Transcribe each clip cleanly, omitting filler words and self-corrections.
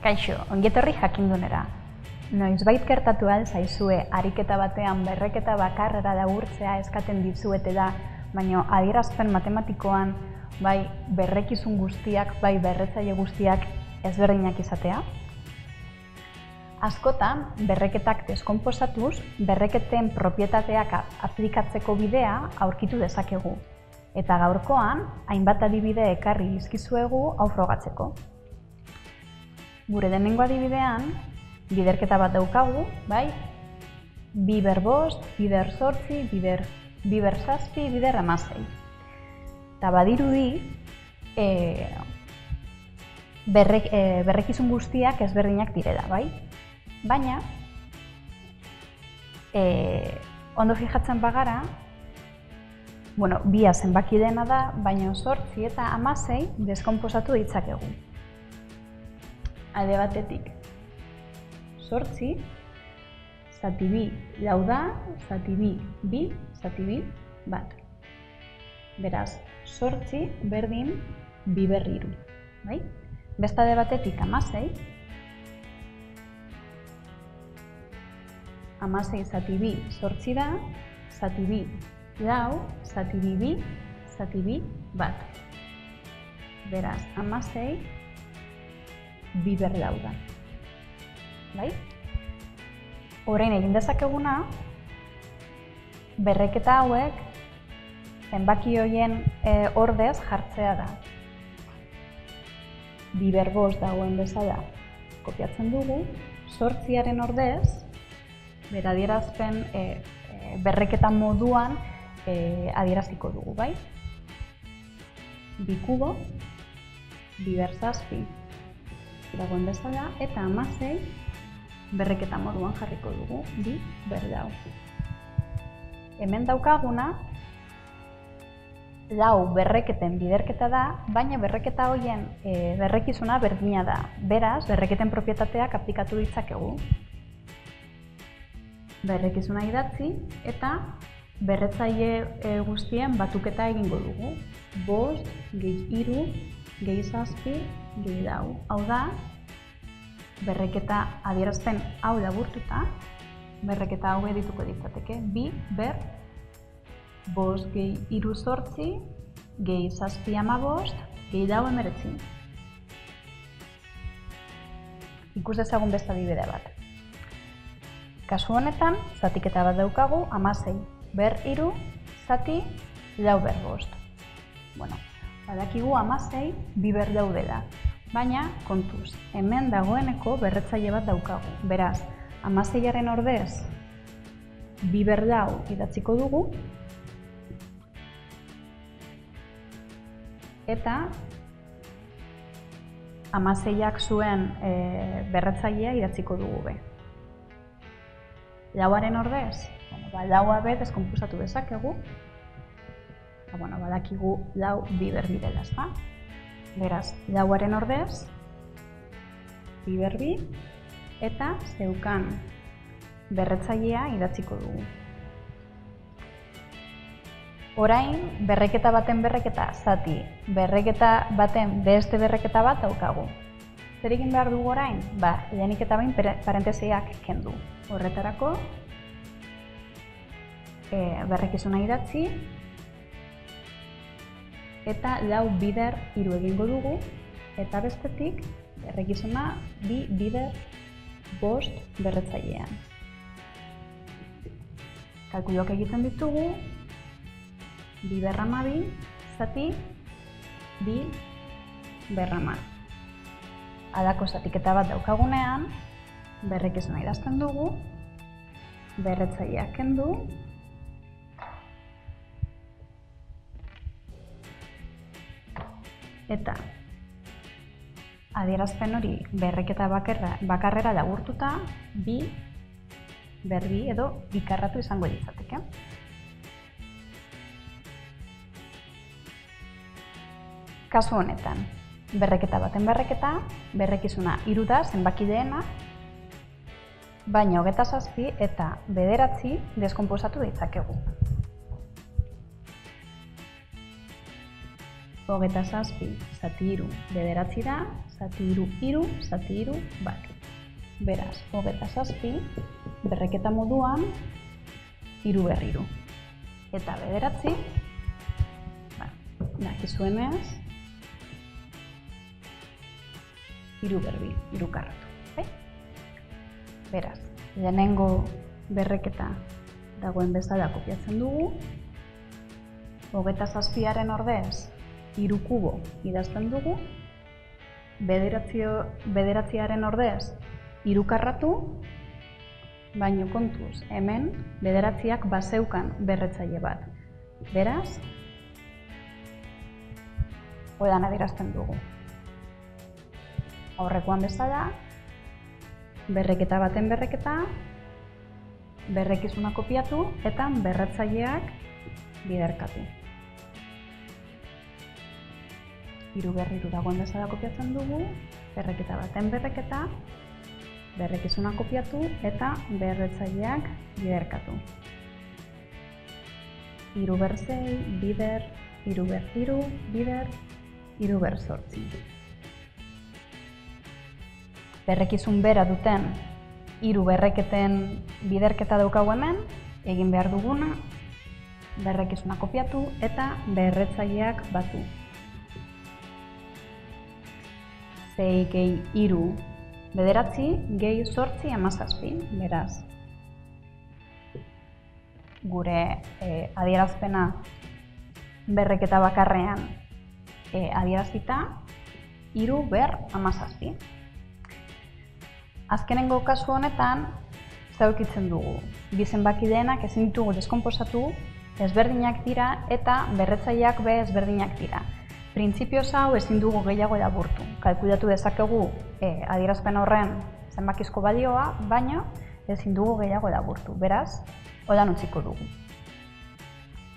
Kaixo, ongietorri jakindunera. Noizbait gertatu ahal zaizue ariketa batean berreketa bakarrera laburtzea eskatzen dizuete da, baina adierazpen matematikoan bai berrekizun guztiak, bai berretzaile guztiak ezberdinak izatea? Askotan, berreketak deskonposatuz, berreketen propietateak aplikatzeko bidea aurkitu dezakegu. Eta gaurkoan, hainbat adibide ekarri dizkizuegu hau frogatzeko. Gure lehenengo adibidean, biderketa bat daukagu, bai? Bider 5, bider 8, bider 7, bider 16. Eta badirudi, berrekizun guztiak ezberdinak direla, bai? Baina, ondo fijatzen bagara, bia zenbaki dena da, baina 8 eta 16 deskonposatu ditzakegu. Alde batetik, 8, zati bi lau da, zati bi bi, zati bi bat. Beraz, 8 berdin bi berri 3, bai? Beste alde batetik 16, 16 zati bi 8 da, zati bi lau, zati bi bi, zati bi bat. Beraz, 16 bi berri lau da. Bai? Orain egin dezakeguna, berreketa hauek zenbaki horien ordez jartzea da. Bider 5 dagoen bezala kopiatzen dugu, 8aren ordez, adierazpen berreketa moduan adieraziko dugu, bai? Bi kubo, bider 7 dagoen bezala, eta 16 berreketa moduan jarriko dugu, bi berri lau. Hemen daukaguna, lau berreketen biderketa da, baina berreketa horien berrekizuna berdina da. Beraz, berreketen propietateak aplikatu ditzakegu. Berrekizuna idatzi eta berretzaile guztien batuketa egingo dugu. 5, gehi 3, gehi 7, gehi lau. Hau da, berreketa adierazpen hau laburtuta, berreketa hau edituko ditzateke. 2 ber 5 gehi 3 8, gehi 7 15, gehi lau 19. Ikus dezagun beste adibide bat. Kasu honetan, zatiketa bat daukagu, 16 ber 3, zati lau ber 5. Badakigu 16 bi ber daudela, baina kontuz, hemen dagoeneko berretzaile bat daukagu. Beraz, 16aren ordez bi ber lau idatziko dugu, eta 16ak zuen berretzailea idatziko dugu be. Lauaren ordez, laua be deskonposatu dezakegu, badakigu lau bi ber bi dela, ezta? Beraz, lauaren ordez, bi ber bi, eta zeukan berretzailea idatziko dugu. Orain, berreketa baten berreketa, zati, berreketa baten beste berreketa bat daukagu. Zer egin behar dugu orain? Lehenik eta behin parentesiak kendu. Horretarako, berrekizuna idatzi, eta lau bider 3 egingo dugu, eta bestetik, berrekizuna bi bider 5 berretzailean. Kalkuloak egiten ditugu, bi ber 12, zati, bi ber 10. Halako zatiketa bat daukagunean, berrekizuna idazten dugu, berretzaileak kendu, eta adierazpen hori berreketa bakarrera laburtuta, bi berbi edo bikarratu izango litzateke. Kasu honetan, berreketa baten berreketa, berrekizuna 3 da zenbaki deena, baina 27 eta 9 deskonposatu ditzakegu. 27 zati iru bederatzi da, zati iru iru, zati iru bat. Beraz, 27 berreketa moduan iru berriru. Eta bederatzi, dakizuenez, iru berbi, iru karratu. Beraz, lehenengo berreketa dagoen bezala kopiatzen dugu. 27aren ordez, iru kubo idazten dugu. Bederatziaren ordez, iru karratu, baino kontuz, hemen bederatziak bazeukan berretzaile bat. Beraz, hoedan adierazten dugu. Aurrekoan bezala, berreketa baten berreketa, berrekizuna kopiatu eta berretzaileak biderkatu. Iru berriru dagoen bezala kopiatzen dugu, berreketa baten berreketa, berrekizuna kopiatu eta berretzaileak biderkatu. Iru ber sei, bider, iru ber hiru, bider, iru ber zortzi. Berrekizun bera duten hiru berreketen biderketa daukagu hemen, egin behar duguna, berrekizuna kopiatu eta berretzaileak batu. 6 gehi iru bederatzi, gehi zortzi 17, beraz. Gure adierazpena berreketa bakarrean adierazita, iru ber 17. Azkenengo kasu honetan, zaurkitzen dugu. Bi zenbaki denak ezin ditugu deskonposatu, ezberdinak dira eta berretzaileak be ezberdinak dira. Printzipioz hau ezin dugu gehiago laburtu. Kalkulatu dezakegu adierazpen horren zenbakizko balioa, baina ezin dugu gehiago laburtu. Beraz, holan utziko dugu.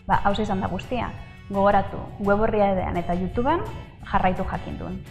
Hauxe izan da guztia. Gogoratu, web orrialdean eta YouTuben jarraitu jakindun.